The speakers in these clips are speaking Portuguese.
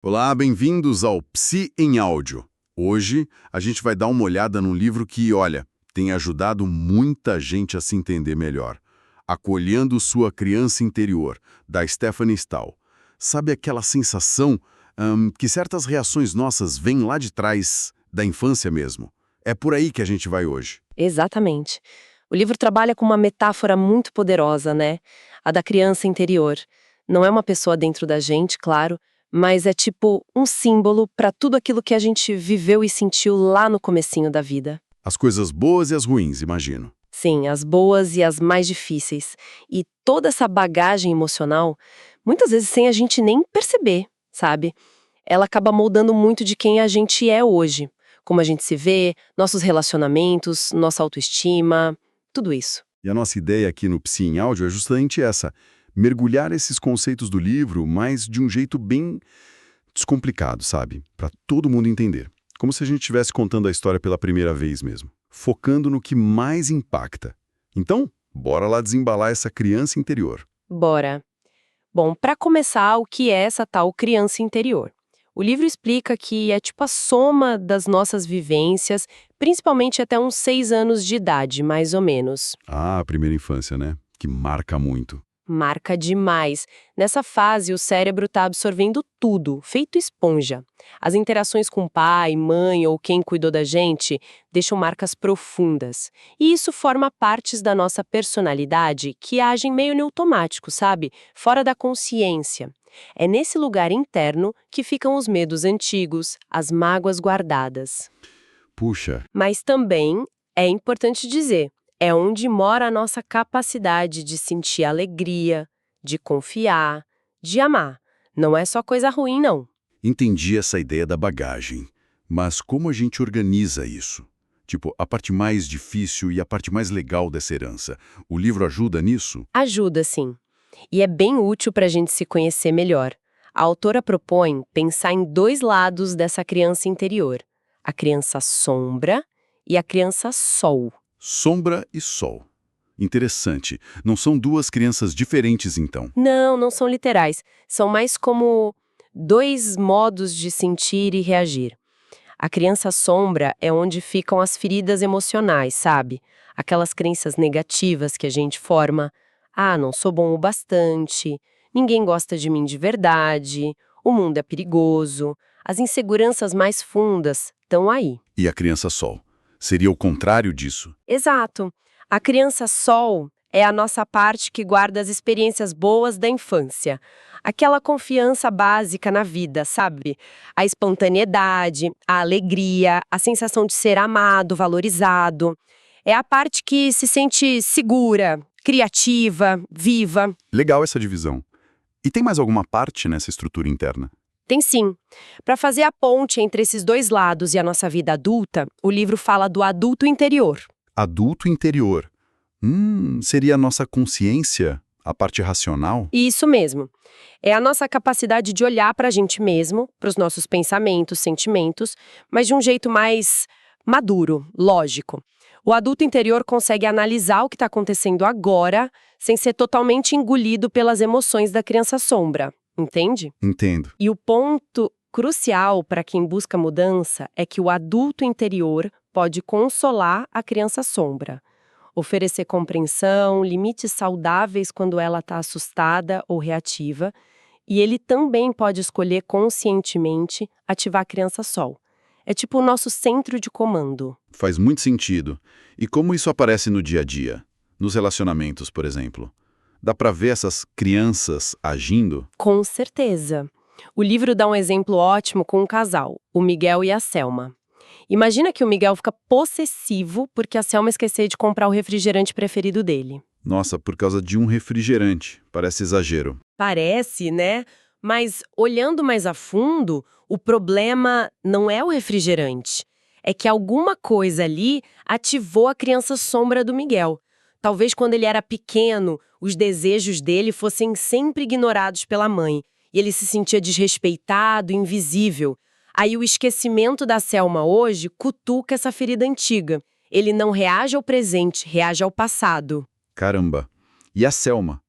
Olá, bem-vindos ao Psi em Áudio. Hoje a gente vai dar uma olhada num livro que, olha, tem ajudado muita gente a se entender melhor. Acolhendo Sua Criança Interior, da Stephanie Stahl. Sabe aquela sensação que certas reações nossas vêm lá de trás, da infância mesmo? É por aí que a gente vai hoje. Exatamente. O livro trabalha com uma metáfora muito poderosa, né? A da criança interior. Não é uma pessoa dentro da gente, claro, mas é tipo um símbolo para tudo aquilo que a gente viveu e sentiu lá no comecinho da vida. As coisas boas e as ruins, imagino. Sim, as boas e as mais difíceis. E toda essa bagagem emocional, muitas vezes sem a gente nem perceber, sabe? Ela acaba moldando muito de quem a gente é hoje. Como a gente se vê, nossos relacionamentos, nossa autoestima, tudo isso. E a nossa ideia aqui no Psi em Áudio é justamente essa: mergulhar esses conceitos do livro, mas de um jeito bem descomplicado, sabe? Para todo mundo entender. Como se a gente estivesse contando a história pela primeira vez mesmo. Focando no que mais impacta. Então, bora lá desembalar essa criança interior. Bora. Bom, para começar, o que é essa tal criança interior? O livro explica que é tipo a soma das nossas vivências, principalmente até uns 6 anos de idade, mais ou menos. Ah, a primeira infância, né? Que marca muito. Marca demais. Nessa fase, o cérebro está absorvendo tudo, feito esponja. As interações com pai, mãe ou quem cuidou da gente deixam marcas profundas. E isso forma partes da nossa personalidade que agem meio no automático, sabe? Fora da consciência. É nesse lugar interno que ficam os medos antigos, as mágoas guardadas. Puxa, Mas também é importante dizer, é onde mora a nossa capacidade de sentir alegria, de confiar, de amar. Não é só coisa ruim, não. entendi essa ideia da bagagem. Mas como a gente organiza isso? Tipo, a parte mais difícil e a parte mais legal dessa herança. O livro ajuda nisso? Ajuda, sim. E é bem útil para a gente se conhecer melhor. A autora propõe pensar em 2 lados dessa criança interior: a criança sombra e a criança sol. Sombra e sol. Interessante. Não são duas crianças diferentes, então. Não, não são literais. São mais como 2 modos de sentir e reagir. A criança sombra é onde ficam as feridas emocionais, sabe? Aquelas crenças negativas que a gente forma. Ah, não sou bom o bastante, ninguém gosta de mim de verdade, o mundo é perigoso. As inseguranças mais fundas estão aí. E a criança sol? Seria o contrário disso? Exato. A criança sol é a nossa parte que guarda as experiências boas da infância. Aquela confiança básica na vida, sabe? A espontaneidade, a alegria, a sensação de ser amado, valorizado. É a parte que se sente segura, criativa, viva. Legal essa divisão. E tem mais alguma parte nessa estrutura interna? Tem sim. Para fazer a ponte entre esses 2 lados e a nossa vida adulta, o livro fala do adulto interior. Adulto interior. Seria a nossa consciência, a parte racional? Isso mesmo. É a nossa capacidade de olhar para a gente mesmo, para os nossos pensamentos, sentimentos, mas de um jeito mais maduro, lógico. O adulto interior consegue analisar o que está acontecendo agora, sem ser totalmente engolido pelas emoções da criança sombra, entende? Entendo. E o ponto crucial para quem busca mudança é que o adulto interior pode consolar a criança sombra. Oferecer compreensão, limites saudáveis quando ela está assustada ou reativa, e ele também pode escolher conscientemente ativar a criança sol. É tipo o nosso centro de comando. Faz muito sentido. E como isso aparece no dia a dia? Nos relacionamentos, por exemplo? Dá pra ver essas crianças agindo? Com certeza. O livro dá um exemplo ótimo com um casal, o Miguel e a Selma. Imagina que o Miguel fica possessivo porque a Selma esqueceu de comprar o refrigerante preferido dele. Nossa, por causa de um refrigerante. Parece exagero. Parece, né? Mas olhando mais a fundo, o problema não é o refrigerante. É que alguma coisa ali ativou a criança sombra do Miguel. Talvez quando ele era pequeno, os desejos dele fossem sempre ignorados pela mãe. E ele se sentia desrespeitado, invisível. Aí o esquecimento da Selma hoje cutuca essa ferida antiga. Ele não reage ao presente, reage ao passado. Caramba. E a Selma?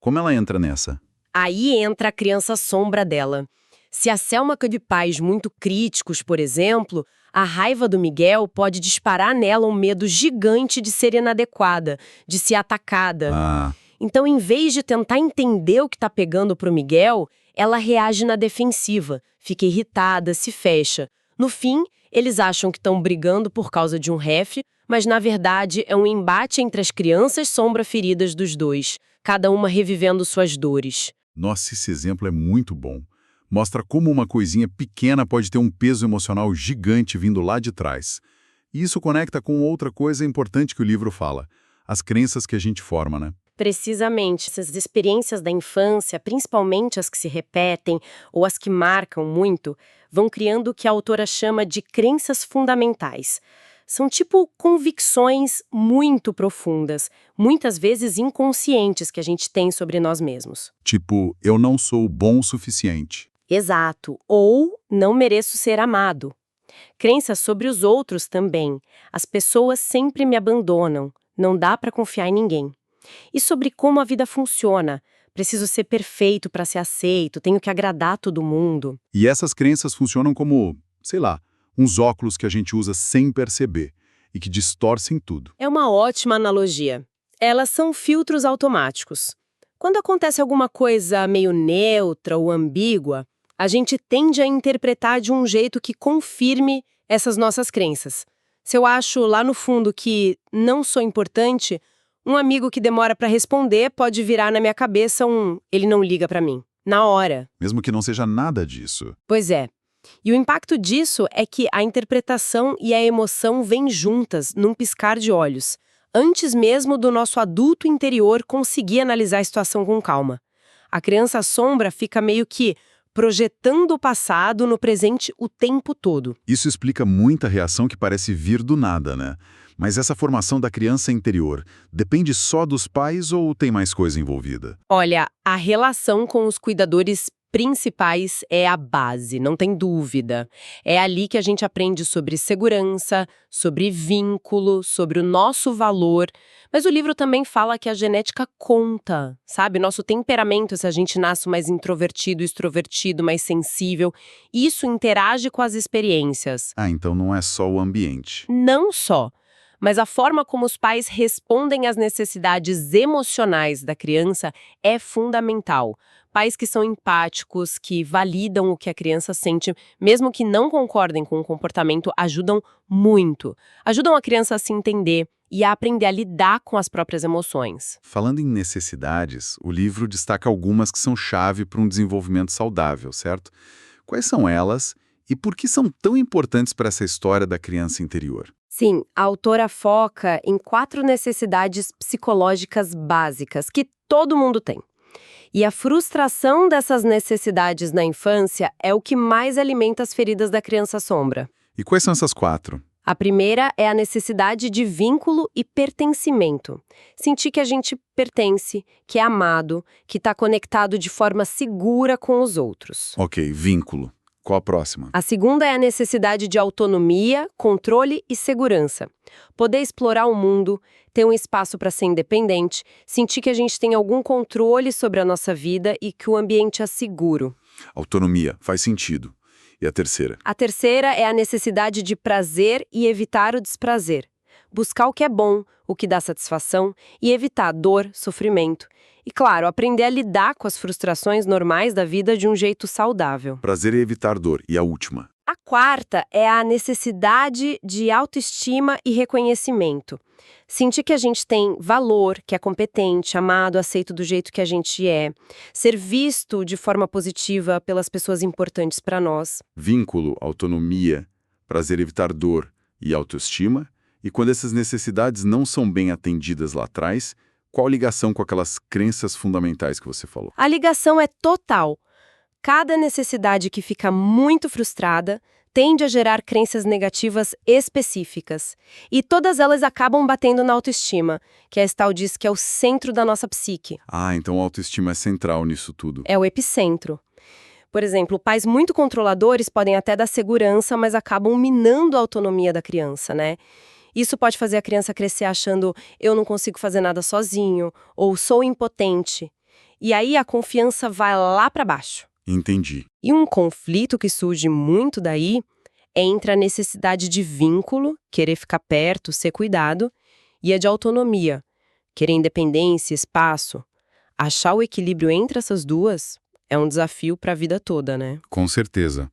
Como ela entra nessa? Aí entra a criança sombra dela. Se a Selma de pais muito críticos, por exemplo, a raiva do Miguel pode disparar nela um medo gigante de ser inadequada, de ser atacada. Ah, Então, em vez de tentar entender o que está pegando pro Miguel, ela reage na defensiva, fica irritada, se fecha. No fim, eles acham que estão brigando por causa de um ref, mas na verdade é um embate entre as crianças sombra feridas dos dois, cada uma revivendo suas dores. nossa, esse exemplo é muito bom. Mostra como uma coisinha pequena pode ter um peso emocional gigante vindo lá de trás. E isso conecta com outra coisa importante que o livro fala, as crenças que a gente forma, né? Precisamente, essas experiências da infância, principalmente as que se repetem ou as que marcam muito, vão criando o que a autora chama de crenças fundamentais. São tipo convicções muito profundas, muitas vezes inconscientes que a gente tem sobre nós mesmos. Tipo, eu não sou bom o suficiente. Exato. Ou não mereço ser amado. Crenças sobre os outros também. As pessoas sempre me abandonam. Não dá para confiar em ninguém. E sobre como a vida funciona. Preciso ser perfeito para ser aceito, tenho que agradar todo mundo. E essas crenças funcionam como, sei lá, uns óculos que a gente usa sem perceber e que distorcem tudo. É uma ótima analogia. Elas são filtros automáticos. Quando acontece alguma coisa meio neutra ou ambígua, a gente tende a interpretar de um jeito que confirme essas nossas crenças. Se eu acho lá no fundo que não sou importante, um amigo que demora para responder pode virar na minha cabeça ele não liga para mim, na hora. Mesmo que não seja nada disso. Pois é. E o impacto disso é que a interpretação e a emoção vêm juntas, num piscar de olhos, antes mesmo do nosso adulto interior conseguir analisar a situação com calma. A criança sombra fica meio que projetando o passado no presente o tempo todo. Isso explica muita reação que parece vir do nada, né? Mas essa formação da criança interior depende só dos pais ou tem mais coisa envolvida? Olha, a relação com os cuidadores principais é a base, não tem dúvida. É ali que a gente aprende sobre segurança, sobre vínculo, sobre o nosso valor. Mas o livro também fala que a genética conta, sabe? Nosso temperamento, se a gente nasce mais introvertido, extrovertido, mais sensível, isso interage com as experiências. Ah, então não é só o ambiente. Não só, mas a forma como os pais respondem às necessidades emocionais da criança é fundamental. Pais que são empáticos, que validam o que a criança sente, mesmo que não concordem com o comportamento, ajudam muito. Ajudam a criança a se entender e a aprender a lidar com as próprias emoções. Falando em necessidades, o livro destaca algumas que são chave para um desenvolvimento saudável, certo? Quais são elas e por que são tão importantes para essa história da criança interior? Sim, a autora foca em 4 necessidades psicológicas básicas que todo mundo tem. E a frustração dessas necessidades na infância é o que mais alimenta as feridas da criança sombra. E quais são essas 4? A primeira é a necessidade de vínculo e pertencimento. Sentir que a gente pertence, que é amado, que está conectado de forma segura com os outros. Ok, vínculo. Qual a próxima? A segunda é a necessidade de autonomia, controle e segurança. Poder explorar o mundo, ter um espaço para ser independente, sentir que a gente tem algum controle sobre a nossa vida e que o ambiente é seguro. Autonomia, faz sentido. E a terceira? A terceira é a necessidade de prazer e evitar o desprazer. Buscar o que é bom, o que dá satisfação e evitar dor, sofrimento. E, claro, aprender a lidar com as frustrações normais da vida de um jeito saudável. Prazer e evitar dor. E a última? A quarta é a necessidade de autoestima e reconhecimento. Sentir que a gente tem valor, que é competente, amado, aceito do jeito que a gente é. Ser visto de forma positiva pelas pessoas importantes para nós. Vínculo, autonomia, prazer e evitar dor e autoestima. E quando essas necessidades não são bem atendidas lá atrás, qual a ligação com aquelas crenças fundamentais que você falou? A ligação é total. Cada necessidade que fica muito frustrada tende a gerar crenças negativas específicas. E todas elas acabam batendo na autoestima, que a Stahl diz que é o centro da nossa psique. Ah, então a autoestima é central nisso tudo. É o epicentro. Por exemplo, pais muito controladores podem até dar segurança, mas acabam minando a autonomia da criança, né? Isso pode fazer a criança crescer achando eu não consigo fazer nada sozinho, ou sou impotente. E aí a confiança vai lá para baixo. Entendi. E um conflito que surge muito daí é entre a necessidade de vínculo, querer ficar perto, ser cuidado, e a de autonomia, querer independência, espaço. Achar o equilíbrio entre essas duas é um desafio para a vida toda, né? Com certeza.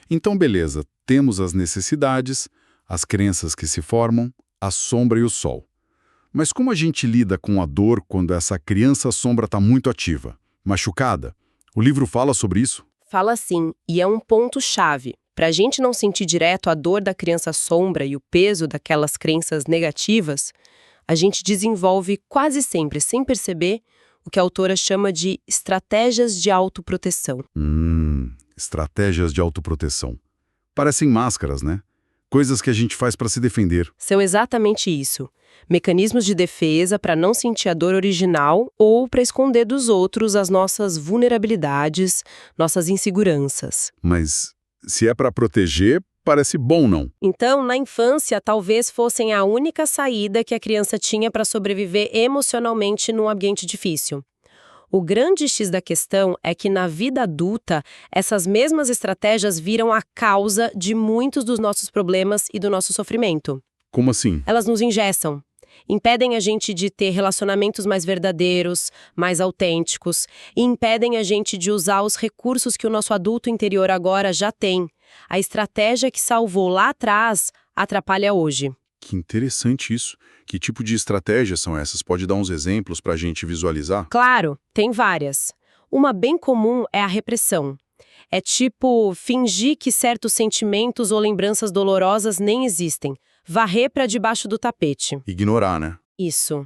Então, beleza, temos as necessidades, as crenças que se formam, a sombra e o sol. Mas como a gente lida com a dor quando essa criança-sombra está muito ativa, machucada? O livro fala sobre isso? Fala sim, e é um ponto-chave. Para a gente não sentir direto a dor da criança-sombra e o peso daquelas crenças negativas, a gente desenvolve quase sempre, sem perceber, o que a autora chama de estratégias de autoproteção. Estratégias de autoproteção. Parecem máscaras, né? Coisas que a gente faz para se defender. São exatamente isso. Mecanismos de defesa para não sentir a dor original ou para esconder dos outros as nossas vulnerabilidades, nossas inseguranças. Mas se é para proteger, parece bom, não? Então, na infância, talvez fossem a única saída que a criança tinha para sobreviver emocionalmente num ambiente difícil. O grande X da questão é que na vida adulta, essas mesmas estratégias viram a causa de muitos dos nossos problemas e do nosso sofrimento. Como assim? Elas nos engessam, impedem a gente de ter relacionamentos mais verdadeiros, mais autênticos, e impedem a gente de usar os recursos que o nosso adulto interior agora já tem. A estratégia que salvou lá atrás atrapalha hoje. Que interessante isso. Que tipo de estratégias são essas? Pode dar uns exemplos para a gente visualizar? Claro, tem várias. Uma bem comum é a repressão. É tipo fingir que certos sentimentos ou lembranças dolorosas nem existem. Varrer para debaixo do tapete. Ignorar, né? Isso.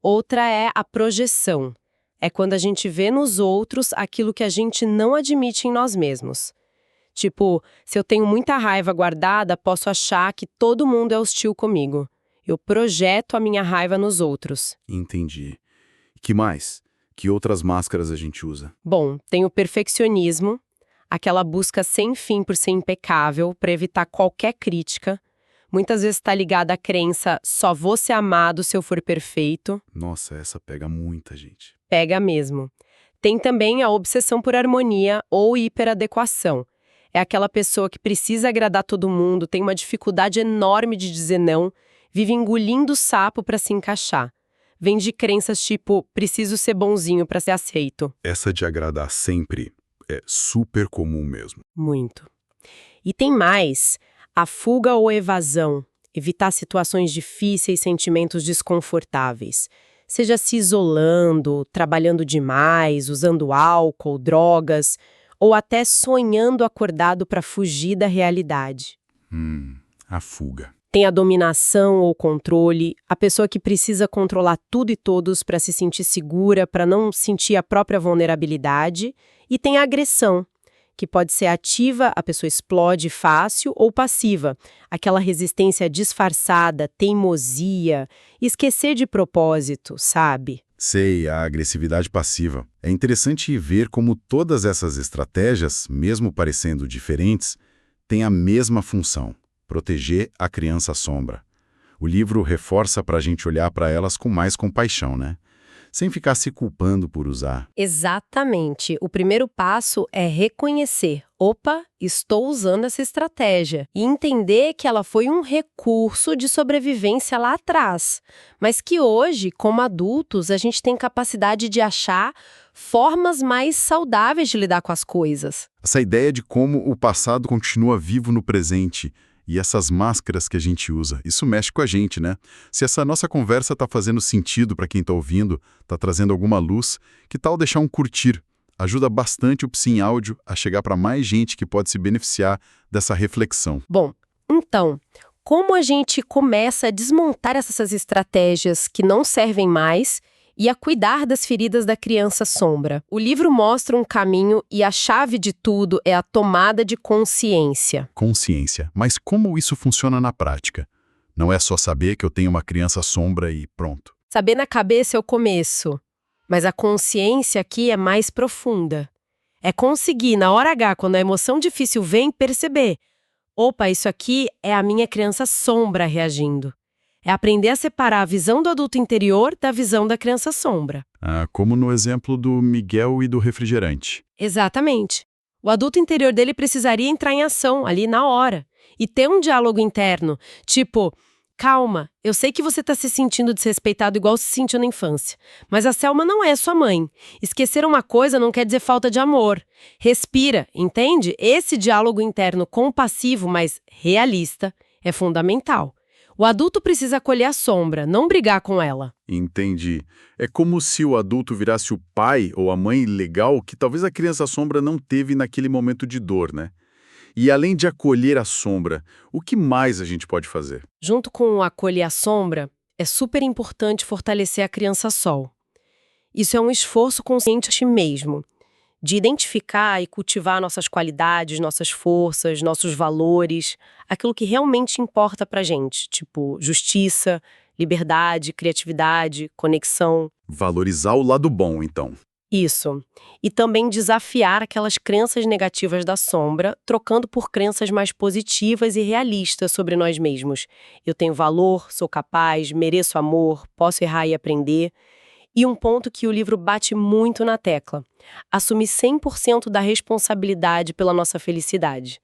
Outra é a projeção. É quando a gente vê nos outros aquilo que a gente não admite em nós mesmos. Tipo, se eu tenho muita raiva guardada, posso achar que todo mundo é hostil comigo. Eu projeto a minha raiva nos outros. Entendi. Que mais? Que outras máscaras a gente usa? Bom, tem o perfeccionismo, aquela busca sem fim por ser impecável, para evitar qualquer crítica. Muitas vezes está ligada à crença, só vou ser amado se eu for perfeito. Nossa, essa pega muita gente. Pega mesmo. Tem também a obsessão por harmonia ou hiperadequação. É aquela pessoa que precisa agradar todo mundo, tem uma dificuldade enorme de dizer não, vive engolindo sapo para se encaixar. Vem de crenças tipo, preciso ser bonzinho para ser aceito. Essa de agradar sempre é super comum mesmo. Muito. E tem mais, a fuga ou evasão, evitar situações difíceis, sentimentos desconfortáveis. Seja se isolando, trabalhando demais, usando álcool, drogas, ou até sonhando acordado para fugir da realidade. A fuga. Tem a dominação ou controle, a pessoa que precisa controlar tudo e todos para se sentir segura, para não sentir a própria vulnerabilidade. E tem a agressão, que pode ser ativa, a pessoa explode fácil, ou passiva, aquela resistência disfarçada, teimosia, esquecer de propósito, sabe? Sei, a agressividade passiva. É interessante ver como todas essas estratégias, mesmo parecendo diferentes, têm a mesma função: proteger a criança-sombra. O livro reforça para a gente olhar para elas com mais compaixão, né? Sem ficar se culpando por usar. Exatamente. O primeiro passo é reconhecer. Opa, estou usando essa estratégia. E entender que ela foi um recurso de sobrevivência lá atrás. Mas que hoje, como adultos, a gente tem capacidade de achar formas mais saudáveis de lidar com as coisas. Essa ideia de como o passado continua vivo no presente e essas máscaras que a gente usa, isso mexe com a gente, né? Se essa nossa conversa está fazendo sentido para quem está ouvindo, está trazendo alguma luz, que tal deixar um curtir? Ajuda bastante o Psi em Áudio a chegar para mais gente que pode se beneficiar dessa reflexão. Bom, então, como a gente começa a desmontar essas estratégias que não servem mais e a cuidar das feridas da criança-sombra? O livro mostra um caminho e a chave de tudo é a tomada de consciência. Consciência. Mas como isso funciona na prática? Não é só saber que eu tenho uma criança-sombra e pronto. Saber na cabeça é o começo, mas a consciência aqui é mais profunda. É conseguir, na hora H, quando a emoção difícil vem, perceber: opa, isso aqui é a minha criança-sombra reagindo. É aprender a separar a visão do adulto interior da visão da criança-sombra. Como no exemplo do Miguel e do refrigerante. Exatamente. O adulto interior dele precisaria entrar em ação ali na hora e ter um diálogo interno, tipo, calma, eu sei que você está se sentindo desrespeitado igual se sentiu na infância, mas a Selma não é sua mãe. Esquecer uma coisa não quer dizer falta de amor. Respira, entende? Esse diálogo interno compassivo, mas realista, é fundamental. O adulto precisa acolher a sombra, não brigar com ela. Entendi. É como se o adulto virasse o pai ou a mãe legal que talvez a criança sombra não teve naquele momento de dor, né? E além de acolher a sombra, o que mais a gente pode fazer? Junto com o acolher a sombra, é super importante fortalecer a criança sol. Isso é um esforço consciente mesmo, de identificar e cultivar nossas qualidades, nossas forças, nossos valores, aquilo que realmente importa pra gente, tipo justiça, liberdade, criatividade, conexão. Valorizar o lado bom, então. Isso. E também desafiar aquelas crenças negativas da sombra, trocando por crenças mais positivas e realistas sobre nós mesmos. Eu tenho valor, sou capaz, mereço amor, posso errar e aprender. E um ponto que o livro bate muito na tecla: assumir 100% da responsabilidade pela nossa felicidade.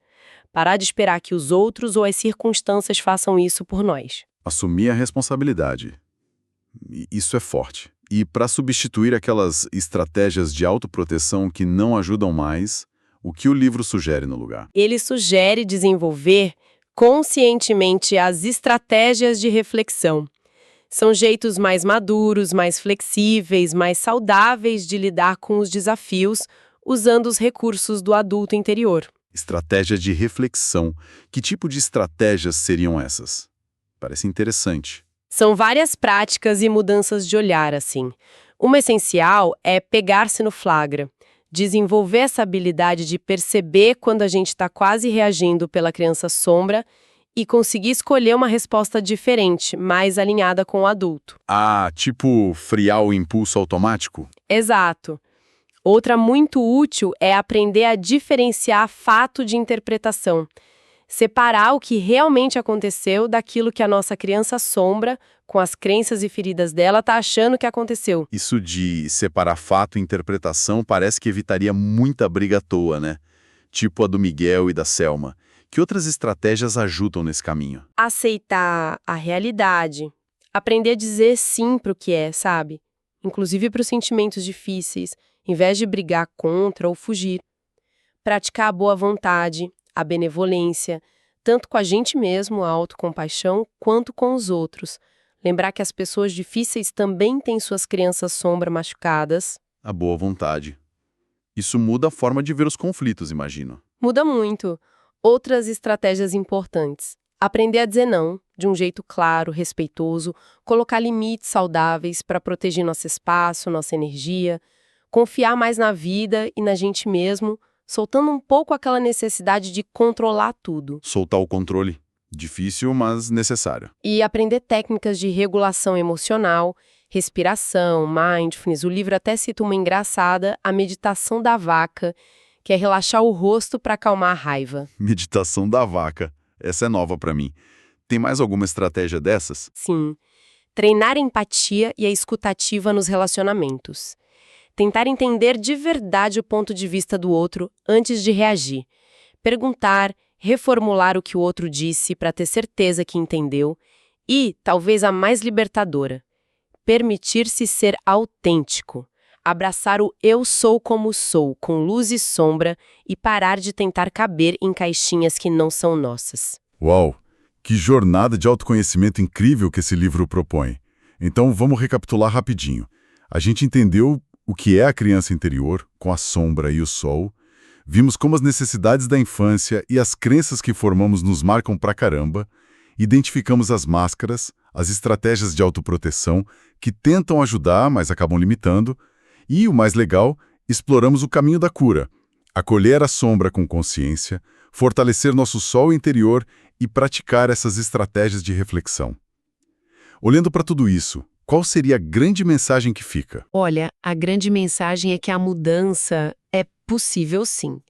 Parar de esperar que os outros ou as circunstâncias façam isso por nós. Assumir a responsabilidade. Isso é forte. E para substituir aquelas estratégias de autoproteção que não ajudam mais, o que o livro sugere no lugar? Ele sugere desenvolver conscientemente as estratégias de reflexão. São jeitos mais maduros, mais flexíveis, mais saudáveis de lidar com os desafios, usando os recursos do adulto interior. Estratégia de reflexão. Que tipo de estratégias seriam essas? Parece interessante. São várias práticas e mudanças de olhar, assim. Uma essencial é pegar-se no flagra, desenvolver essa habilidade de perceber quando a gente está quase reagindo pela criança sombra e conseguir escolher uma resposta diferente, mais alinhada com o adulto. Ah, tipo friar o impulso automático? Exato. Outra muito útil é aprender a diferenciar fato de interpretação. Separar o que realmente aconteceu daquilo que a nossa criança sombra, com as crenças e feridas dela, está achando que aconteceu. Isso de separar fato e interpretação parece que evitaria muita briga à toa, né? Tipo a do Miguel e da Selma. Que outras estratégias ajudam nesse caminho? Aceitar a realidade. Aprender a dizer sim pro que é, sabe? Inclusive para os sentimentos difíceis, em vez de brigar contra ou fugir. Praticar a boa vontade, a benevolência, tanto com a gente mesmo, a autocompaixão, quanto com os outros. Lembrar que as pessoas difíceis também têm suas crianças sombra machucadas. A boa vontade. Isso muda a forma de ver os conflitos, imagino. Muda muito. Outras estratégias importantes. Aprender a dizer não, de um jeito claro, respeitoso, colocar limites saudáveis para proteger nosso espaço, nossa energia, confiar mais na vida e na gente mesmo, soltando um pouco aquela necessidade de controlar tudo. Soltar o controle. Difícil, mas necessário. E aprender técnicas de regulação emocional, respiração, mindfulness. O livro até cita uma engraçada, a meditação da vaca, que é relaxar o rosto para acalmar a raiva. Meditação da vaca. Essa é nova para mim. Tem mais alguma estratégia dessas? Sim. Treinar a empatia e a escutativa nos relacionamentos. Tentar entender de verdade o ponto de vista do outro antes de reagir. Perguntar, reformular o que o outro disse para ter certeza que entendeu. E, talvez a mais libertadora, permitir-se ser autêntico. Abraçar o eu sou como sou, com luz e sombra, e parar de tentar caber em caixinhas que não são nossas. Uau! Que jornada de autoconhecimento incrível que esse livro propõe. Então vamos recapitular rapidinho. A gente entendeu o que é a criança interior, com a sombra e o sol. Vimos como as necessidades da infância e as crenças que formamos nos marcam pra caramba. Identificamos as máscaras, as estratégias de autoproteção que tentam ajudar, mas acabam limitando. E, o mais legal, exploramos o caminho da cura. Acolher a sombra com consciência, fortalecer nosso sol interior e praticar essas estratégias de reflexão. Olhando para tudo isso, qual seria a grande mensagem que fica? Olha, a grande mensagem é que a mudança é possível sim.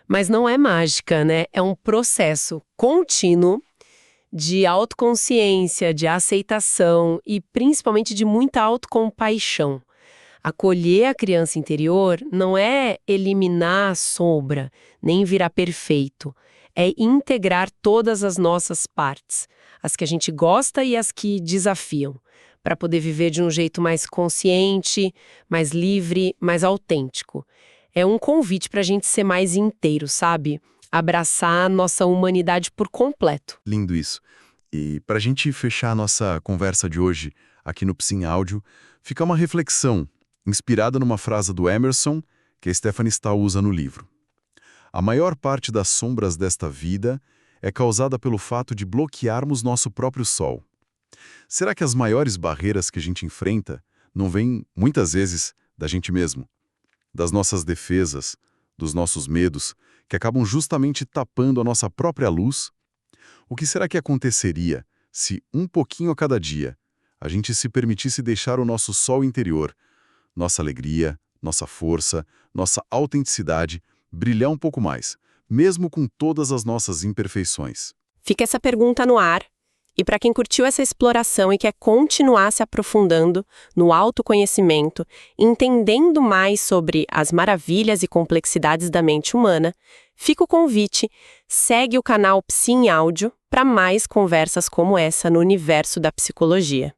Mas não é mágica, né? É um processo contínuo de autoconsciência, de aceitação e principalmente de muita autocompaixão. Acolher a criança interior não é eliminar a sombra, nem virar perfeito. É integrar todas as nossas partes, as que a gente gosta e as que desafiam, para poder viver de um jeito mais consciente, mais livre, mais autêntico. É um convite para a gente ser mais inteiro, sabe? Abraçar a nossa humanidade por completo. Lindo isso. E para a gente fechar a nossa conversa de hoje aqui no Psi em Áudio, fica uma reflexão inspirada numa frase do Emerson que a Stephanie Stahl usa no livro. A maior parte das sombras desta vida é causada pelo fato de bloquearmos nosso próprio sol. Será que as maiores barreiras que a gente enfrenta não vêm, muitas vezes, da gente mesmo? Das nossas defesas, dos nossos medos, que acabam justamente tapando a nossa própria luz? O que será que aconteceria se, um pouquinho a cada dia, a gente se permitisse deixar o nosso sol interior, nossa alegria, nossa força, nossa autenticidade, brilhar um pouco mais, mesmo com todas as nossas imperfeições? Fica essa pergunta no ar. E para quem curtiu essa exploração e quer continuar se aprofundando no autoconhecimento, entendendo mais sobre as maravilhas e complexidades da mente humana, fica o convite, segue o canal Psi em Áudio para mais conversas como essa no universo da psicologia.